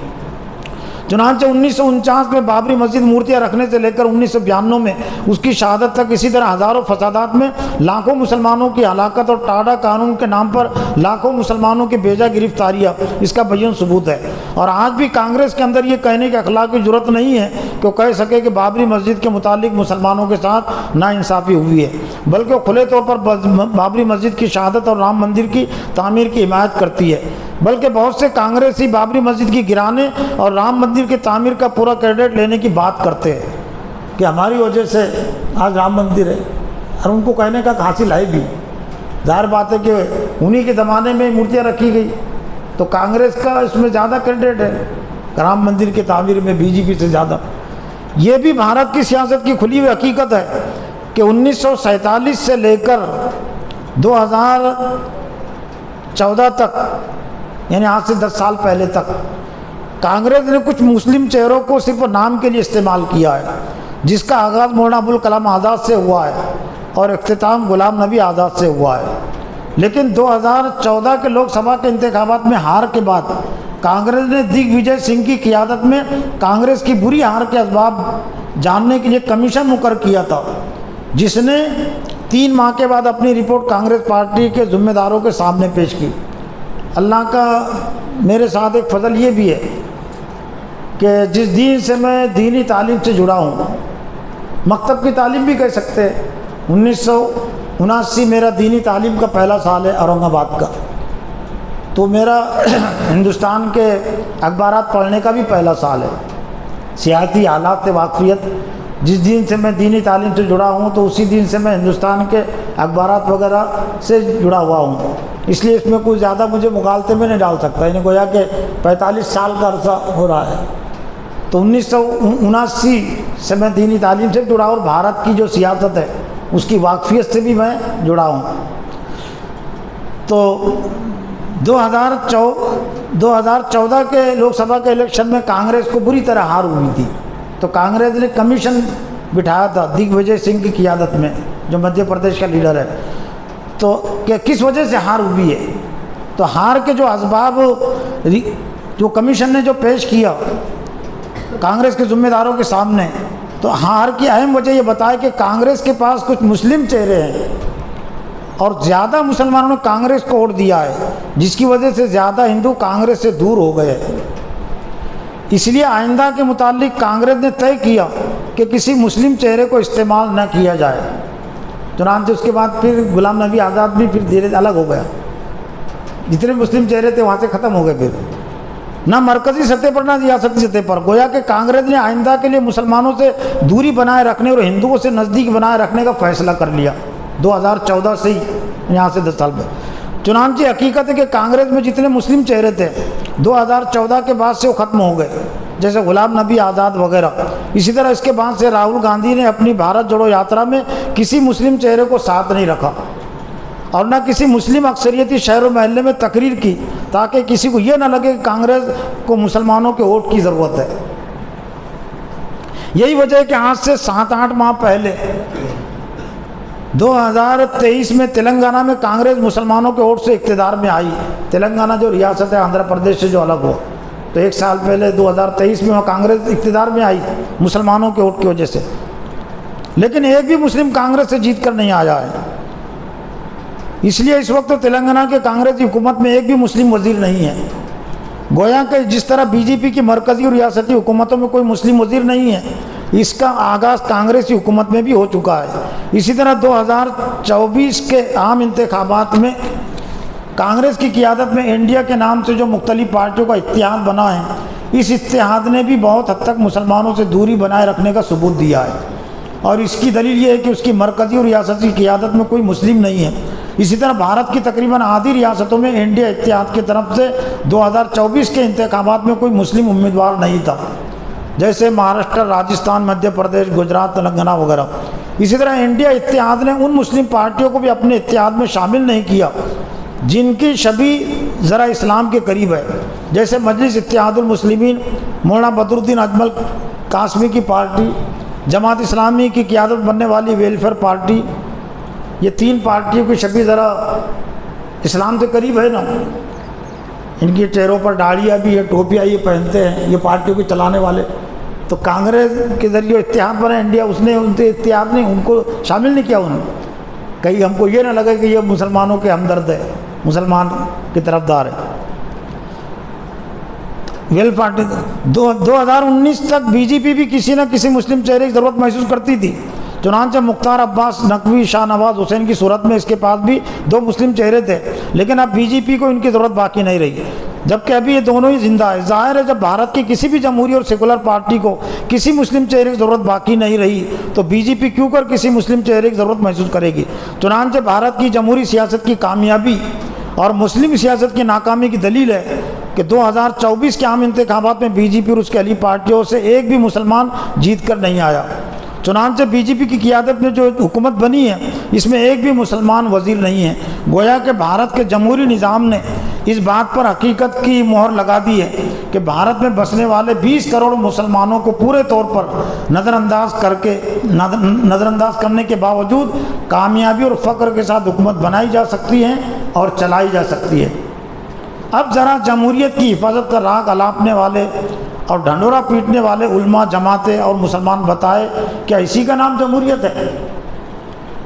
چنانچہ 1949 میں بابری مسجد مورتیاں رکھنے سے لے کر 1992 میں اس کی شہادت تک، اسی طرح ہزاروں فسادات میں لاکھوں مسلمانوں کی ہلاکت اور ٹاڈا قانون کے نام پر لاکھوں مسلمانوں کی بیجا گرفتاریاں اس کا بیان ثبوت ہے۔ اور آج بھی کانگریس کے اندر یہ کہنے کی اخلاقی جرات نہیں ہے کہ وہ کہہ سکے کہ بابری مسجد کے متعلق مسلمانوں کے ساتھ ناانصافی ہوئی ہے، بلکہ وہ کھلے طور پر بابری مسجد کی شہادت اور رام مندر کی تعمیر کی حمایت کرتی ہے۔ بلکہ بہت سے کانگریسی بابری مسجد کی گرانے اور رام مندر کی تعمیر کا پورا کریڈٹ لینے کی بات کرتے ہیں کہ ہماری وجہ سے آج رام مندر ہے، اور ان کو کہنے کا حاصل ہے بھی۔ ظاہر بات ہے کہ انہی کے زمانے میں مورتیاں رکھی گئی، تو کانگریس کا اس میں زیادہ کریڈٹ ہے رام مندر کی تعمیر میں، بی جے پی سے زیادہ۔ یہ بھی بھارت کی سیاست کی کھلی ہوئی حقیقت ہے کہ 1947 سے لے کر 2014 تک، یعنی آج سے 10 سال پہلے تک، کانگریس نے کچھ مسلم چہروں کو صرف نام کے لیے استعمال کیا ہے، جس کا آغاز مولانا ابوالکلام آزاد سے ہوا ہے اور اختتام غلام نبی آزاد سے ہوا ہے۔ لیکن 2014 کے لوک سبھا کے انتخابات میں ہار کے بعد کانگریس نے دگ وجے سنگھ کی قیادت میں کانگریس کی بری ہار کے اسباب جاننے کے لیے کمیشن مقرر کیا تھا، جس نے 3 ماہ کے بعد اپنی رپورٹ کانگریس پارٹی کے ذمہ داروں کے سامنے پیش کی۔ اللہ کا میرے ساتھ ایک فضل یہ بھی ہے کہ جس دین سے میں دینی تعلیم سے جڑا ہوں، مکتب کی تعلیم بھی کہہ سکتے ہیں، 1979 میرا دینی تعلیم کا پہلا سال ہے اورنگ آباد کا، تو میرا ہندوستان کے اخبارات پڑھنے کا بھی پہلا سال ہے۔ سیاسی حالات سے واقفیت، جس دن سے میں دینی تعلیم سے جڑا ہوں تو اسی دن سے میں ہندوستان کے اخبارات وغیرہ سے جڑا ہوا ہوں، اس لیے اس میں کوئی زیادہ مجھے مغالطے میں نہیں ڈال سکتا، یعنی گویا کہ 45 سال کا عرصہ ہو رہا ہے۔ تو 1979 سے میں دینی تعلیم سے جڑا اور بھارت کی جو سیاست ہے اس کی واقفیت سے بھی میں جڑا ہوں۔ تو 2014 کے لوک سبھا کے الیکشن میں کانگریس کو بری طرح ہار ہوئی تھی، تو کانگریس نے کمیشن بٹھایا تھا دگ وجے سنگھ کی قیادت میں، جو مدھیہ پردیش کا لیڈر ہے، تو کہ کس وجہ سے ہار ہوئی ہے۔ تو ہار کے جو اسباب جو کمیشن نے جو پیش کیا کانگریس کے ذمہ داروں کے سامنے، تو ہار کی اہم وجہ یہ بتایا کہ کانگریس کے پاس کچھ مسلم چہرے ہیں اور زیادہ مسلمانوں نے کانگریس کو ووٹ دیا ہے، جس کی وجہ سے زیادہ ہندو کانگریس سے دور ہو گئے۔ اس لیے آئندہ کے متعلق کانگریس نے طے کیا کہ کسی مسلم چہرے کو استعمال نہ کیا جائے۔ چنانچہ اس کے بعد پھر غلام نبی آزاد بھی پھر دھیرے الگ ہو گیا، جتنے مسلم چہرے تھے وہاں سے ختم ہو گئے، پھر نہ مرکزی سطح پر نہ ریاستی سطح پر۔ گویا کہ کانگریس نے آئندہ کے لیے مسلمانوں سے دوری بنائے رکھنے اور ہندوؤں سے نزدیک بنائے رکھنے کا فیصلہ کر لیا 2014 سے ہی، یہاں سے 10 سال میں۔ چنانچہ حقیقت ہے کہ کانگریس میں جتنے مسلم چہرے تھے 2014 کے بعد سے وہ ختم ہو گئے، جیسے غلام نبی آزاد وغیرہ۔ اسی طرح اس کے بعد سے راہل گاندھی نے اپنی بھارت جوڑو یاترا میں کسی مسلم چہرے کو ساتھ نہیں رکھا اور نہ کسی مسلم اکثریتی شہر و محلے میں تقریر کی، تاکہ کسی کو یہ نہ لگے کہ کانگریس کو مسلمانوں کے ووٹ کی ضرورت ہے۔ یہی وجہ ہے کہ آج سے 7-8 ماہ پہلے 2023 میں تلنگانہ میں کانگریس مسلمانوں کے ووٹ سے اقتدار میں آئی۔ تلنگانہ جو ریاست ہے آندھرا پردیش سے جو الگ ہوا، تو 1 سال پہلے 2023 میں وہاں کانگریس اقتدار میں آئی مسلمانوں کے ووٹ کی وجہ سے، لیکن ایک بھی مسلم کانگریس سے جیت کر نہیں آیا ہے۔ اس لیے اس وقت تلنگانہ کے کانگریس کی حکومت میں ایک بھی مسلم وزیر نہیں ہے۔ گویا کہ جس طرح بی جے پی کی مرکزی اور ریاستی حکومتوں میں کوئی مسلم وزیر نہیں ہے، اس کا آغاز کانگریسی حکومت میں بھی ہو چکا ہے۔ اسی طرح 2024 کے عام انتخابات میں کانگریس کی قیادت میں انڈیا کے نام سے جو مختلف پارٹیوں کا اتحاد بنا ہے، اس اتحاد نے بھی بہت حد تک مسلمانوں سے دوری بنائے رکھنے کا ثبوت دیا ہے، اور اس کی دلیل یہ ہے کہ اس کی مرکزی اور ریاستی قیادت میں کوئی مسلم نہیں ہے۔ اسی طرح بھارت کی تقریباً آدھی ریاستوں میں انڈیا اتحاد کی طرف سے 2024 کے انتخابات میں کوئی مسلم امیدوار نہیں تھا، جیسے مہاراشٹر، راجستھان، مدھیہ پردیش، گجرات، تلنگانہ وغیرہ۔ اسی طرح انڈیا اتحاد نے ان مسلم پارٹیوں کو بھی اپنے اتحاد میں شامل نہیں کیا جن کی شبیہ ذرا اسلام کے قریب ہے، جیسے مجلس اتحاد المسلمین، مولانا بدرالدین اجمل قاسمی کی پارٹی، جماعت اسلامی کی قیادت بننے والی ویلفیئر پارٹی، یہ تین پارٹیوں کی شکل ذرا اسلام سے قریب ہے نا، ان کے چہروں پر داڑھیاں بھی ہے، ٹوپیاں یہ پہنتے ہیں یہ پارٹیوں کے چلانے والے. تو کانگریس کے ذریعے اتحاد بنا انڈیا، اس نے ان سے اتحاد نہیں، ان کو شامل نہیں کیا انہوں نے. کہیں ہم کو یہ نہ لگے کہ یہ مسلمانوں کے ہمدرد ہے، مسلمان کی طرفدار ہے. ویل پارٹی 2019 تک بی جے پی بھی کسی نہ کسی مسلم چہرے کی ضرورت محسوس کرتی تھی. چنانچہ مختار عباس نقوی، شاہ نواز حسین کی صورت میں اس کے پاس بھی 2 مسلم چہرے تھے، لیکن اب بی جے پی کو ان کی ضرورت باقی نہیں رہی، جبکہ ابھی یہ دونوں ہی زندہ ہے. ظاہر ہے جب بھارت کی کسی بھی جمہوری اور سیکولر پارٹی کو کسی مسلم چہرے کی ضرورت باقی نہیں رہی تو بی جے پی کیوں کر کسی مسلم چہرے کی ضرورت محسوس کرے گی. چنانچہ بھارت کی جمہوری سیاست کی کامیابی اور مسلم سیاست کی ناکامی کی دلیل ہے کہ 2024 کے عام انتخابات میں بی جے پی اور اس کے اہلی پارٹیوں سے ایک بھی مسلمان جیت کر نہیں آیا. چنانچہ بی جے پی کی قیادت میں جو حکومت بنی ہے اس میں ایک بھی مسلمان وزیر نہیں ہے. گویا کہ بھارت کے جمہوری نظام نے اس بات پر حقیقت کی مہر لگا دی ہے کہ بھارت میں بسنے والے 20 کروڑ مسلمانوں کو پورے طور پر نظر انداز کرنے کے باوجود کامیابی اور فخر کے ساتھ حکومت بنائی جا سکتی ہے اور چلائی جا سکتی ہے. اب ذرا جمہوریت کی حفاظت کا راگ الاپنے والے اور ڈھنڈورا پیٹنے والے علماء، جماعتیں اور مسلمان بتائے کیا اسی کا نام جمہوریت ہے؟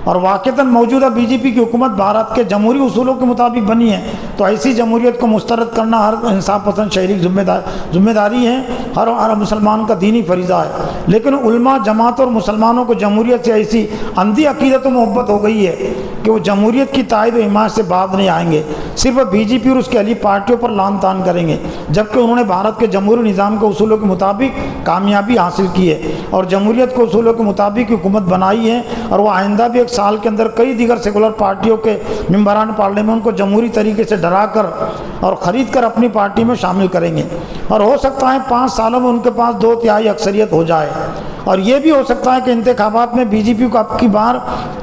اور واقعتاً موجودہ بی جے پی کی حکومت بھارت کے جمہوری اصولوں کے مطابق بنی ہے تو ایسی جمہوریت کو مسترد کرنا ہر انصاف پسند شہری کی ذمہ داری ہے، ہر مسلمان کا دینی فریضہ ہے. لیکن علماء، جماعت اور مسلمانوں کو جمہوریت سے ایسی اندھی عقیدت و محبت ہو گئی ہے کہ وہ جمہوریت کی تائید و حمایت سے باز نہیں آئیں گے، صرف بی جے پی اور اس کے اہلی پارٹیوں پر لعن طعن کریں گے، جبکہ انہوں نے بھارت کے جمہوری نظام کے اصولوں کے مطابق کامیابی حاصل کی ہے اور جمہوریت کے اصولوں کے مطابق حکومت بنائی ہے. اور وہ آئندہ بھی ایک سال کے اندر کئی دیگر سیکولر پارٹیوں کے ممبران پارلیمنٹ کو جمہوری طریقے سے ڈرا کر اور خرید کر اپنی پارٹی میں شامل کریں گے. اور ہو سکتا ہے 5 سالوں میں ان کے پاس 2/3 اکثریت ہو جائے. اور یہ بھی ہو سکتا ہے کہ انتخابات میں بی جے پی کو اب کی بار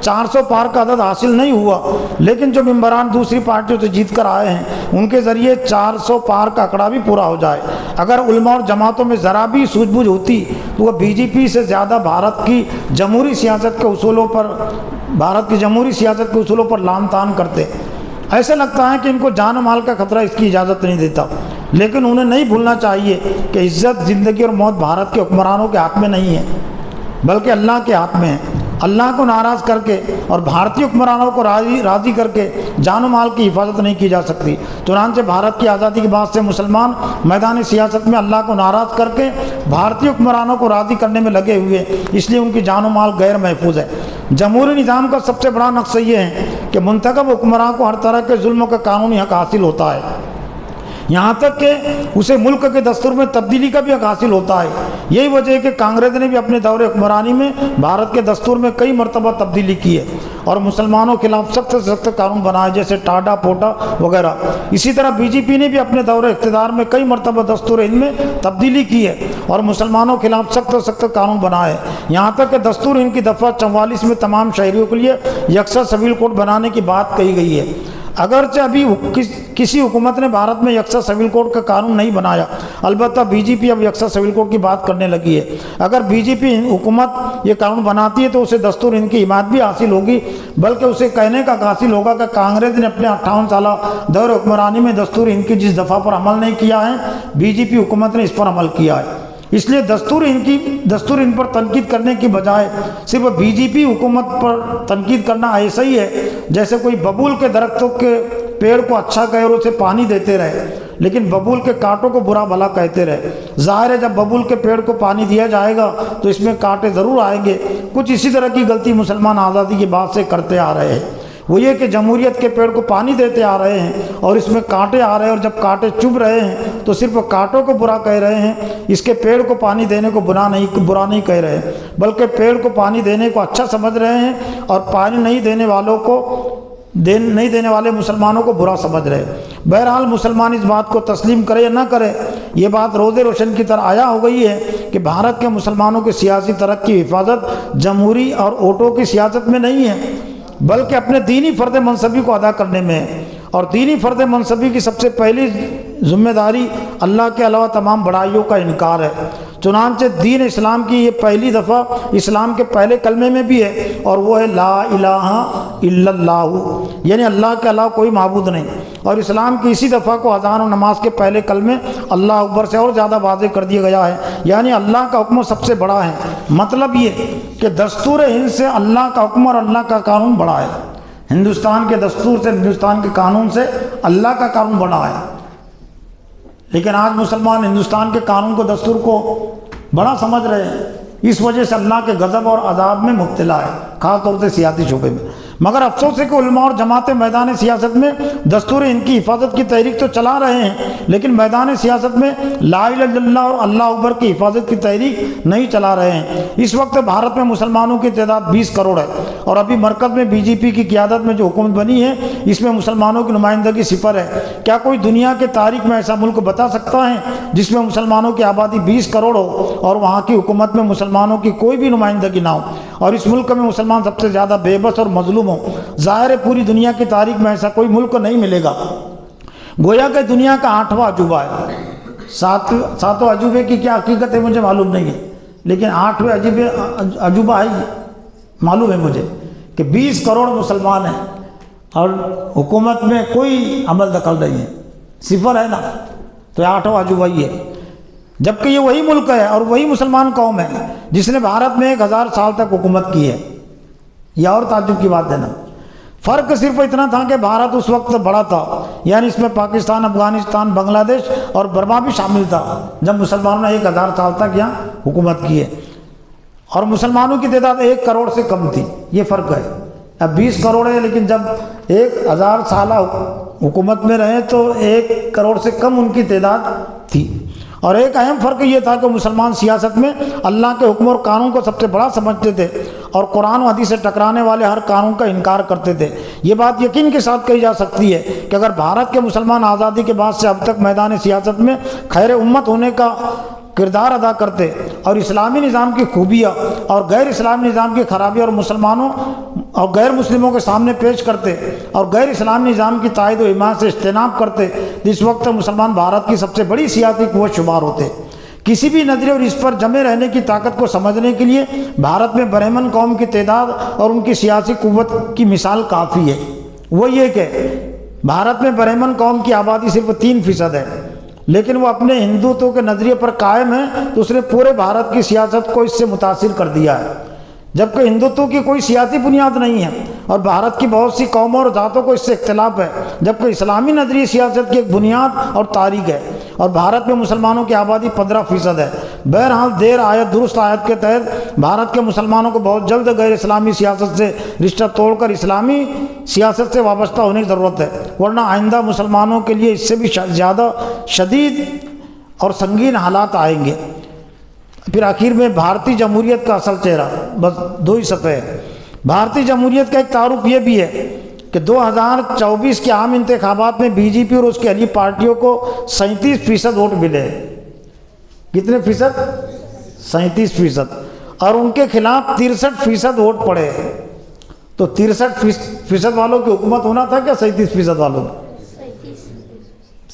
400 پار کا عدد حاصل نہیں ہوا، لیکن جو ممبران دوسری پارٹیوں سے جیت کر آئے ہیں ان کے ذریعے 400 پار کا آنکڑا بھی پورا ہو جائے. اگر علماء اور جماعتوں میں ذرا بھی سوجھ بوجھ ہوتی تو وہ بی جے پی سے زیادہ بھارت کی جمہوری سیاست کے اصولوں پر لعن طعن کرتے. ایسا لگتا ہے کہ ان کو جان و مال کا خطرہ اس کی اجازت نہیں دیتا، لیکن انہیں نہیں بھولنا چاہیے کہ عزت، زندگی اور موت بھارت کے حکمرانوں کے ہاتھ میں نہیں ہے بلکہ اللہ کے ہاتھ میں ہے. اللہ کو ناراض کر کے اور بھارتی حکمرانوں کو راضی کر کے جان و مال کی حفاظت نہیں کی جا سکتی. چنانچہ بھارت کی آزادی کے بعد سے مسلمان میدان سیاست میں اللہ کو ناراض کر کے بھارتی حکمرانوں کو راضی کرنے میں لگے ہوئے، اس لیے ان کی جان و مال غیر محفوظ ہے. جمہوری نظام کا سب سے بڑا نقص یہ ہے کہ منتخب حکمراں کو ہر طرح کے ظلم کا قانونی حق حاصل ہوتا ہے، یہاں تک کہ اسے ملک کے دستور میں تبدیلی کا بھی حق حاصل ہوتا ہے. یہی وجہ ہے کہ کانگریس نے بھی اپنے دور حکمرانی میں بھارت کے دستور میں کئی مرتبہ تبدیلی کی ہے اور مسلمانوں کے خلاف سخت سے سخت قانون بنائے، جیسے ٹاڈا پوٹا وغیرہ. اسی طرح بی جے پی نے بھی اپنے دور اقتدار میں کئی مرتبہ دستور ہند میں تبدیلی کی ہے اور مسلمانوں کے خلاف سخت سے سخت قانون بنائے، یہاں تک کہ دستور ہند کی دفعہ 44 میں تمام شہریوں کے لیے یکساں سول کوڈ بنانے کی بات کہی گئی ہے. اگرچہ ابھی کسی حکومت نے بھارت میں یکساں سول کوڈ کا قانون نہیں بنایا، البتہ بی جے پی اب یکساں سول کوڈ کی بات کرنے لگی ہے. اگر بی جے پی حکومت یہ قانون بناتی ہے تو اسے دستور ہند کی حمایت بھی حاصل ہوگی، بلکہ اسے کہنے کا حاصل ہوگا کہ کانگریس نے اپنے 58 سالہ دور حکمرانی میں دستور ہند کی جس دفعہ پر عمل نہیں کیا ہے، بی جے پی حکومت نے اس پر عمل کیا ہے. اس لیے دستور ہند پر تنقید کرنے کی بجائے صرف بی جے پی حکومت پر تنقید کرنا ایسا ہی ہے جیسے کوئی ببول کے درختوں کے پیڑ کو اچھا کہے اور اسے پانی دیتے رہے لیکن ببول کے کانٹوں کو برا بھلا کہتے رہے. ظاہر ہے جب ببول کے پیڑ کو پانی دیا جائے گا تو اس میں کانٹے ضرور آئیں گے. کچھ اسی طرح کی غلطی مسلمان آزادی کی بات سے کرتے آ رہے ہیں، وہ یہ کہ جمہوریت کے پیڑ کو پانی دیتے آ رہے ہیں اور اس میں کانٹے آ رہے ہیں، اور جب کانٹے چبھ رہے ہیں تو صرف کانٹوں کو برا کہہ رہے ہیں، اس کے پیڑ کو پانی دینے کو برا نہیں کہہ رہے ہیں، بلکہ پیڑ کو پانی دینے کو اچھا سمجھ رہے ہیں اور پانی نہیں دینے والے مسلمانوں کو برا سمجھ رہے ہیں. بہرحال مسلمان اس بات کو تسلیم کرے یا نہ کرے، یہ بات روز روشن کی طرح آیا ہو گئی ہے کہ بھارت کے مسلمانوں کی سیاسی ترقی کی حفاظت جمہوری اور ووٹوں کی سیاست میں نہیں ہے بلکہ اپنے دینی فرض منصبی کو ادا کرنے میں ہے. اور دینی فرض منصبی کی سب سے پہلی ذمہ داری اللہ کے علاوہ تمام بڑائیوں کا انکار ہے. چنانچہ دین اسلام کی یہ پہلی دفعہ اسلام کے پہلے کلمے میں بھی ہے، اور وہ ہے لا الہ الا اللہ، یعنی اللہ کے علاوہ کوئی معبود نہیں۔ اور اسلام کی اسی دفعہ کو اذان و نماز کے پہلے کلمے اللہ اکبر سے اور زیادہ واضح کر دیا گیا ہے، یعنی اللہ کا حکم سب سے بڑا ہے۔ مطلب یہ کہ دستور ہند سے اللہ کا حکم اور اللہ کا قانون بڑا ہے، ہندوستان کے دستور سے، ہندوستان کے قانون سے اللہ کا قانون بڑا ہے۔ لیکن آج مسلمان ہندوستان کے قانون کو، دستور کو بڑا سمجھ رہے ہیں، اس وجہ سے اللہ کے غضب اور عذاب میں مبتلا ہے، خاص طور سے سیاسی شعبے میں۔ مگر افسوس ہے کہ علماء اور جماعتیں میدان سیاست میں دستور ہند کی حفاظت کی تحریک تو چلا رہے ہیں، لیکن میدان سیاست میں لا الہ الا اللہ اور اللہ اکبر کی حفاظت کی تحریک نہیں چلا رہے ہیں۔ اس وقت بھارت میں مسلمانوں کی تعداد 20 کروڑ ہے، اور ابھی مرکز میں بی جے پی کی قیادت میں جو حکومت بنی ہے اس میں مسلمانوں کی نمائندگی 0 ہے۔ کیا کوئی دنیا کے تاریخ میں ایسا ملک بتا سکتا ہے جس میں مسلمانوں کی آبادی 20 کروڑ ہو اور وہاں کی حکومت میں مسلمانوں کی کوئی بھی نمائندگی نہ ہو، اور اس ملک میں مسلمان سب سے زیادہ بے بس اور مظلوم ہو؟ ظاہر ہے پوری دنیا کی تاریخ میں ایسا کوئی ملک نہیں ملے گا۔ گویا کہ دنیا کا 8واں عجوبہ ہے۔ 7 عجوبے کی کیا حقیقت ہے مجھے معلوم نہیں ہے، لیکن 8ویں عجوبہ ہے، معلوم ہے مجھے کہ 20 کروڑ مسلمان ہیں اور حکومت میں کوئی عمل دخل نہیں ہے، 0 ہے نا، تو 8واں عجوبہ ہی ہے۔ جبکہ یہ وہی ملک ہے اور وہی مسلمان قوم ہے جس نے بھارت میں 1000 سال تک حکومت کی ہے۔ یہ اور تعجب کی بات ہے نا۔ فرق صرف اتنا تھا کہ بھارت اس وقت بڑا تھا، یعنی اس میں پاکستان، افغانستان، بنگلہ دیش اور برما بھی شامل تھا، جب مسلمانوں نے 1000 سال تک یہاں حکومت کی ہے، اور مسلمانوں کی تعداد 1 کروڑ سے کم تھی۔ یہ فرق ہے۔ اب 20 کروڑ ہے، لیکن جب 1000 سالہ حکومت میں رہے تو 1 کروڑ سے کم ان کی تعداد تھی۔ اور ایک اہم فرق یہ تھا کہ مسلمان سیاست میں اللہ کے حکم اور قانون کو سب سے بڑا سمجھتے تھے، اور قرآن و حدیث سے ٹکرانے والے ہر قانون کا انکار کرتے تھے۔ یہ بات یقین کے ساتھ کہی جا سکتی ہے کہ اگر بھارت کے مسلمان آزادی کے بعد سے اب تک میدان سیاست میں خیر امت ہونے کا کردار ادا کرتے اور اسلامی نظام کی خوبیاں اور غیر اسلامی نظام کی خرابی اور مسلمانوں اور غیر مسلموں کے سامنے پیش کرتے اور غیر اسلامی نظام کی تائید و حمایت سے اجتناب کرتے، اس وقت مسلمان بھارت کی سب سے بڑی سیاسی قوت شمار ہوتے۔ کسی بھی نظریے اور اس پر جمے رہنے کی طاقت کو سمجھنے کے لیے بھارت میں برہمن قوم کی تعداد اور ان کی سیاسی قوت کی مثال کافی ہے۔ وہ یہ کہ بھارت میں برہمن قوم کی آبادی صرف 3% ہے، لیکن وہ اپنے ہندوتو کے نظریے پر قائم ہے، تو اس نے پورے بھارت کی سیاست کو اس سے متاثر کر دیا ہے، جبکہ ہندوتو کی کوئی سیاسی بنیاد نہیں ہے، اور بھارت کی بہت سی قوموں اور ذاتوں کو اس سے اختلاف ہے، جبکہ اسلامی نظریہ سیاست کی ایک بنیاد اور تاریخ ہے، اور بھارت میں مسلمانوں کی آبادی 15% ہے۔ بہرحال دیر آیت درست آیت کے تحت بھارت کے مسلمانوں کو بہت جلد غیر اسلامی سیاست سے رشتہ توڑ کر اسلامی سیاست سے وابستہ ہونے کی ضرورت ہے، ورنہ آئندہ مسلمانوں کے لیے اس سے بھی زیادہ شدید اور سنگین حالات آئیں گے۔ پھر آخر میں بھارتی جمہوریت کا اصل چہرہ، بس 2 ہی صفحے ہے۔ بھارتی جمہوریت کا ایک تعارف یہ بھی ہے کہ 2024 کے عام انتخابات میں بی جے پی اور اس کے اہلی پارٹیوں کو 37% ووٹ ملے۔ کتنے فیصد؟ 37%، اور ان کے خلاف 63% ووٹ پڑے۔ تو 63% والوں کی حکومت ہونا تھا کیا 37% والوں کی؟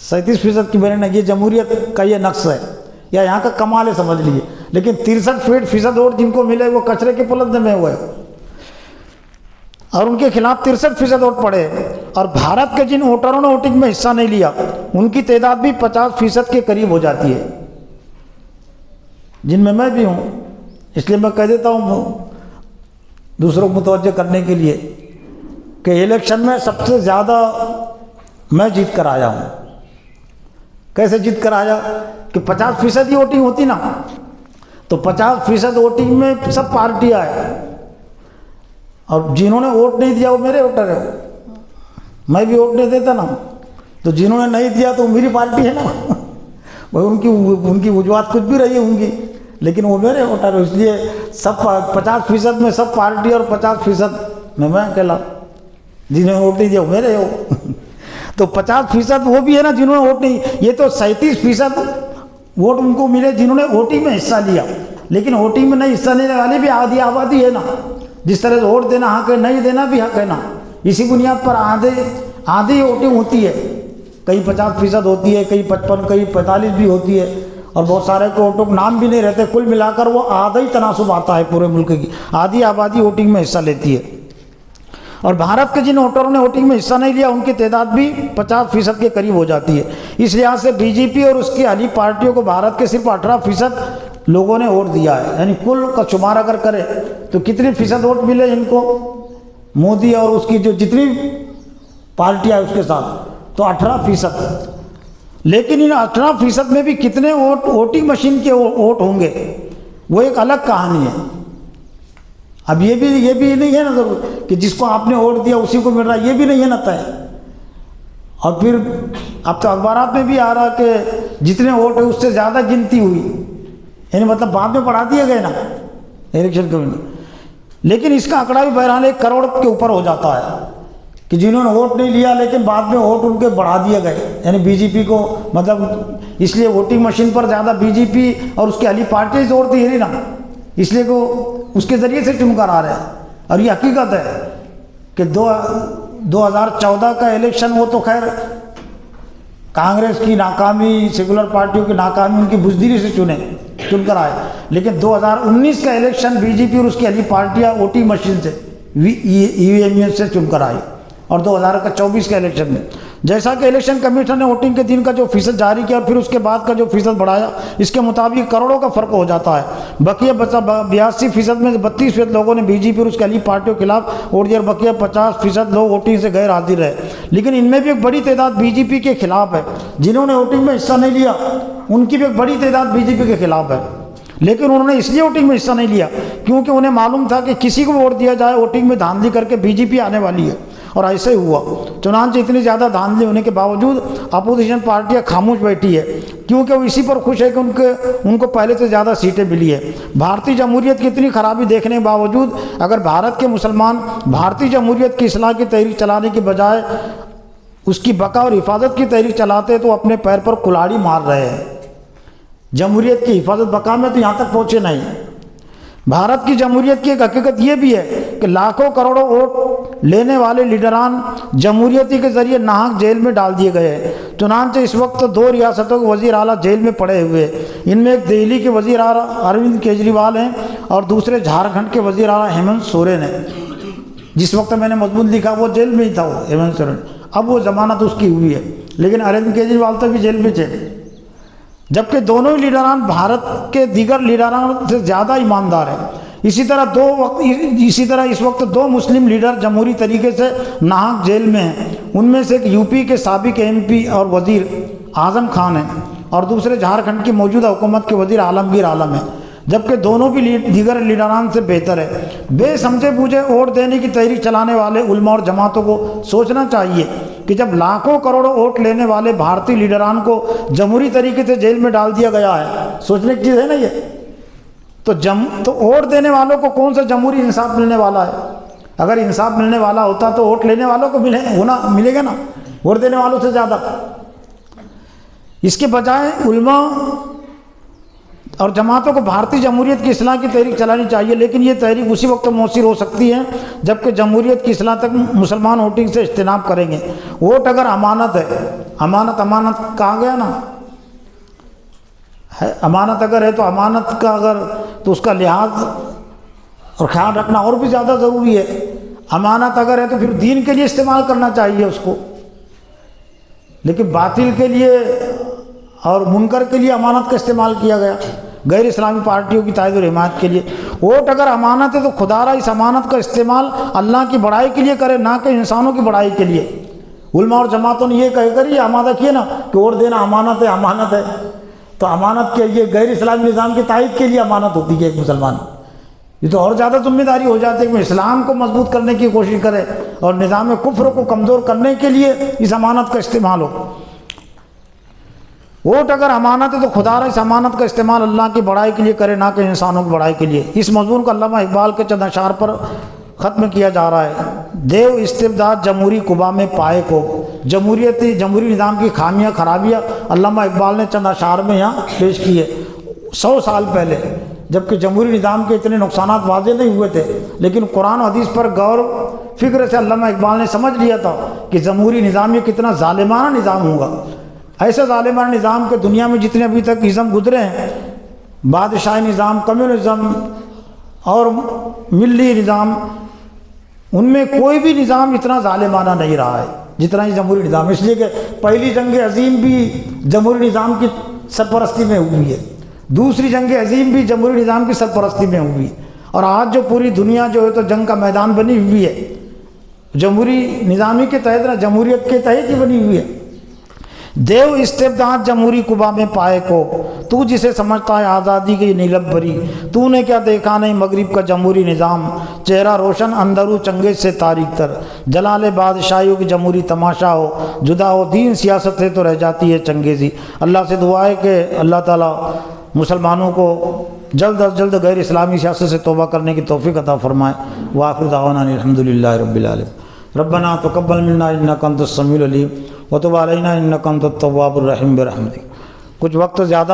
37% کی میں نے، یہ جمہوریت کا یہ نقص ہے یا یہاں کا کمال ہے سمجھ لیجیے، لیکن 63% ووٹ جن کو ملے وہ کچرے کے پلندے میں ہوئے، اور ان کے خلاف 63% ووٹ پڑے۔ اور بھارت کے جن ووٹروں نے ووٹنگ میں حصہ نہیں لیا ان کی تعداد بھی 50% کے قریب ہو جاتی ہے، جن میں بھی ہوں۔ اس لیے میں کہہ دیتا ہوں دوسروں کو متوجہ کرنے کے لیے کہ الیکشن میں سب سے زیادہ میں جیت کر آیا ہوں۔ کیسے جیت کر آیا؟ کہ 50% ہی ووٹنگ ہوتی نا، تو 50% ووٹنگ میں سب پارٹیاں ہیں، اور جنہوں نے ووٹ نہیں دیا وہ میرے ووٹر ہیں، میں بھی ووٹ نہیں دیتا نا، تو جنہوں نے نہیں دیا تو میری پارٹی ہے نا، ان کی وجوہات کچھ بھی رہی ہوں گی، لیکن وہ میرے ووٹر ہیں۔ اس لیے سب 50% میں سب پارٹی اور 50% میں اکیلا، جنہوں نے ووٹ نہیں دیا وہ میرے ہو۔ تو 50% وہ بھی ہے نا جنہوں نے ووٹ نہیں، یہ تو 37% ووٹ ان کو ملے جنہوں نے ووٹنگ میں حصہ لیا، لیکن ووٹنگ میں نہیں حصہ لینے والے بھی آدھی آبادی ہے نا۔ جس طرح سے ووٹ دینا حق ہے، نہیں دینا بھی حق ہے نا، اسی بنیاد پر آدھی ووٹنگ ہوتی ہے، کئی 50% ہوتی ہے، کئی 55، کئی 45 بھی ہوتی ہے، اور بہت سارے کو ووٹوں کے نام بھی نہیں رہتے، کل ملا کر وہ آدھا ہی تناسب آتا ہے پورے ملک کی، آدھی آبادی ووٹنگ میں حصہ لیتی ہے۔ اور بھارت کے جن ووٹروں نے ووٹنگ میں حصہ نہیں لیا ان کی تعداد بھی 50% کے قریب ہو جاتی ہے۔ اس لحاظ سے بی جے پی اور اس کی حالی پارٹیوں کو بھارت کے صرف 18% لوگوں نے ووٹ دیا ہے، یعنی کل کا شمار اگر کرے تو کتنے فیصد ووٹ ملے ان کو، مودی اور اس کی جو جتنی پارٹیاں ہیں اس کے ساتھ، تو 18%۔ لیکن ان 18% میں بھی کتنے ووٹ ووٹنگ مشین کے ووٹ ہوں گے وہ ایک الگ کہانی ہے۔ اب یہ بھی نہیں ہے نا ضرور کہ جس کو آپ نے ووٹ دیا اسی کو مل رہا ہے، یہ بھی نہیں ہے نا طے۔ اور پھر اب تو اخبارات میں بھی آ رہا کہ جتنے ووٹ ہیں اس سے زیادہ گنتی ہوئی، یعنی مطلب بعد میں بڑھا دیے گئے نا الیکشن کمیشن۔ لیکن اس کا آنکڑا بھی بہرحال 1 کروڑ کے اوپر ہو جاتا ہے کہ جنہوں نے ووٹ نہیں لیا لیکن بعد میں ووٹ ان کے بڑھا دیے گئے، یعنی بی جے پی کو مطلب اس لیے ووٹنگ مشین پر زیادہ بی جے پی اور اس کی اہلی پارٹی زور دے رہی نا، اس لیے وہ اس کے ذریعے سے چن کر آ رہے ہیں۔ اور یہ حقیقت ہے کہ 2014 کا الیکشن وہ تو خیر کانگریس کی ناکامی، سیکولر پارٹیوں کی ناکامی، ان کی بزدلی سے چن کر آئے، لیکن 2019 کا الیکشن بی جے پی اور اس کی اہلی پارٹیاں ووٹنگ مشین سے ای وی ایم سے چن کر آئی۔ اور 2024 کا الیکشن میں جیسا کہ الیکشن کمیشن نے ووٹنگ کے دن کا جو فیصد جاری کیا اور پھر اس کے بعد کا جو فیصد بڑھایا، اس کے مطابق کروڑوں کا فرق ہو جاتا ہے۔ بقیہ 82% میں 32% لوگوں نے بی جے پی اور اس کی اہلی پارٹیوں کے خلاف ووٹ دیا اور بقیہ 50% لوگ ووٹنگ سے غیر حاضر رہے۔ لیکن ان میں بھی ایک بڑی تعداد بی جے پی کے خلاف ہے، جنہوں نے ووٹنگ میں حصہ نہیں لیا ان کی بھی ایک بڑی تعداد بی جے پی کے خلاف ہے۔ لیکن انہوں نے اس لیے ووٹنگ میں حصہ نہیں لیا کیونکہ انہیں معلوم تھا کہ کسی کو ووٹ دیا جائے ووٹنگ میں دھاندلی کر کے بی جے پی آنے والی ہے، اور ایسے ہی ہوا۔ چنانچہ اتنی زیادہ دھاندلی ہونے کے باوجود اپوزیشن پارٹیاں خاموش بیٹھی ہے کیونکہ وہ اسی پر خوش ہے کہ ان کو پہلے سے زیادہ سیٹیں ملی ہے۔ بھارتی جمہوریت کی اتنی خرابی دیکھنے کے باوجود اگر بھارت کے مسلمان بھارتی جمہوریت کی اصلاح کی تحریک چلانے کی بجائے اس کی بقا اور حفاظت کی تحریک چلاتے تو اپنے پیر پر کلاڑی مار رہے ہیں۔ جمہوریت کی حفاظت بقا میں تو یہاں تک پہنچے نہیں۔ بھارت کی جمہوریت کی ایک حقیقت یہ بھی ہے کہ لاکھوں کروڑوں ووٹ لینے والے لیڈران جمہوریتی کے ذریعے ناحق جیل میں ڈال دیے گئے ہیں۔ چنانچہ اس وقت 2 ریاستوں کے وزیر اعلیٰ جیل میں پڑے ہوئے ہیں۔ ان میں ایک دہلی کے وزیر اعلیٰ اروند کیجریوال ہیں اور دوسرے جھارکھنڈ کے وزیر اعلیٰ ہیمنت سورین ہیں۔ جس وقت میں نے مضمون لکھا وہ جیل میں ہی تھا وہ ہیمنت سورین، اب وہ ضمانت اس کی ہوئی ہے، لیکن اروند کیجریوال تو بھی جیل میں تھے۔ جبکہ دونوں ہی لیڈران بھارت کے دیگر لیڈران سے زیادہ ایماندار ہیں۔ اسی طرح اس وقت 2 مسلم لیڈر جمہوری طریقے سے ناحق جیل میں ہیں۔ ان میں سے ایک یو پی کے سابق ایم پی اور وزیر اعظم خان ہیں اور دوسرے جھارکھنڈ کی موجودہ حکومت کے وزیر عالمگیر عالم ہیں، جبکہ دونوں بھی دیگر لیڈران سے بہتر ہے۔ بے سمجھے بوجھے ووٹ دینے کی تحریک چلانے والے علماء اور جماعتوں کو سوچنا چاہیے کہ جب لاکھوں کروڑوں ووٹ لینے والے بھارتی لیڈران کو جمہوری طریقے سے جیل میں ڈال دیا گیا ہے، سوچنے کی چیز ہے نا یہ، تو ووٹ دینے والوں کو کون سا جمہوری انصاف ملنے والا ہے؟ اگر انصاف ملنے والا ہوتا تو ووٹ لینے والوں کو ملے گا نا، ووٹ دینے والوں سے زیادہ۔ اس کے بجائے علماء اور جماعتوں کو بھارتی جمہوریت کی اصلاح کی تحریک چلانی چاہیے، لیکن یہ تحریک اسی وقت مؤثر ہو سکتی ہے جبکہ جمہوریت کی اصلاح تک مسلمان ووٹنگ سے اجتناب کریں گے۔ ووٹ اگر امانت ہے، امانت کہا گیا نا، امانت اگر ہے تو امانت کا تو اس کا لحاظ اور خیال رکھنا اور بھی زیادہ ضروری ہے۔ امانت اگر ہے تو پھر دین کے لیے استعمال کرنا چاہیے اس کو، لیکن باطل کے لیے اور منکر کے لیے امانت کا استعمال کیا گیا، غیر اسلامی پارٹیوں کی تائید و حمایت کے لیے۔ ووٹ اگر امانت ہے تو خدا را اس امانت کا استعمال اللہ کی بڑائی کے لیے کرے، نہ کہ انسانوں کی بڑائی کے لیے۔ علماء اور جماعتوں نے یہ کہہ کر یہ آمادہ کیے نا کہ ووٹ دینا امانت ہے، تو امانت کے لیے غیر اسلامی نظام کی تائید کے لیے امانت ہوتی ہے ایک مسلمان، یہ تو اور زیادہ ذمہ داری ہو جاتی ہے کہ اسلام کو مضبوط کرنے کی کوشش کرے اور نظام کفر کو کمزور کرنے کے لیے اس امانت کا استعمال ہو۔ ووٹ اگر امانت ہے تو خدا را اس امانت کا استعمال اللہ کی بڑائی کے لیے کرے، نہ کہ انسانوں کی بڑائی کے لیے۔ اس مضمون کو علامہ اقبال کے چند اشعار پر ختم کیا جا رہا ہے۔ دیو استبداد جمہوری قبا میں پائے کو، جمہوری نظام کی خامیاں خرابیاں علامہ اقبال نے چند اشعار میں یہاں پیش کی ہے 100 سال پہلے، جبکہ جمہوری نظام کے اتنے نقصانات واضح نہیں ہوئے تھے، لیکن قرآن و حدیث پر غور فکر سے علامہ اقبال نے سمجھ لیا تھا کہ جمہوری نظام یہ کتنا ظالمانہ نظام ہوگا۔ ایسے ظالمانہ نظام کے دنیا میں جتنے ابھی تک ازم گزرے ہیں، بادشاہی نظام، کمیونزم اور ملی نظام، ان میں کوئی بھی نظام اتنا ظالمانہ نہیں رہا ہے جتنا یہ جمہوری نظام، اس لیے کہ پہلی جنگ عظیم بھی جمہوری نظام کی سرپرستی میں ہوئی ہے، دوسری جنگ عظیم بھی جمہوری نظام کی سرپرستی میں ہوئی ہے، اور آج جو پوری دنیا جو ہے تو جنگ کا میدان بنی ہوئی ہے، جمہوری نظامی کے تحت نہ جمہوریت کے تحت ہی بنی ہوئی ہے۔ دیو استبداد جمہوری قبا میں پائے کو، تو جسے سمجھتا ہے آزادی کی نیلم بری، تو نے کیا دیکھا نہیں مغرب کا جمہوری نظام، چہرہ روشن اندرو چنگیز سے تاریک تر، جلال بادشاہیوں کی جمہوری تماشا ہو، جدا ہو دین سیاست ہے تو رہ جاتی ہے چنگیزی۔ اللہ سے دعا ہے کہ اللہ تعالیٰ مسلمانوں کو جلد از جلد غیر اسلامی سیاست سے توبہ کرنے کی توفیق عطا فرمائے۔ وآخر دعوانا الحمدللہ رب العالمین۔ ربنا تقبل منا انک انت السمیع العلیم وتب علینا انک انت التواب الرحیم برحمتک۔ کچھ وقت زیادہ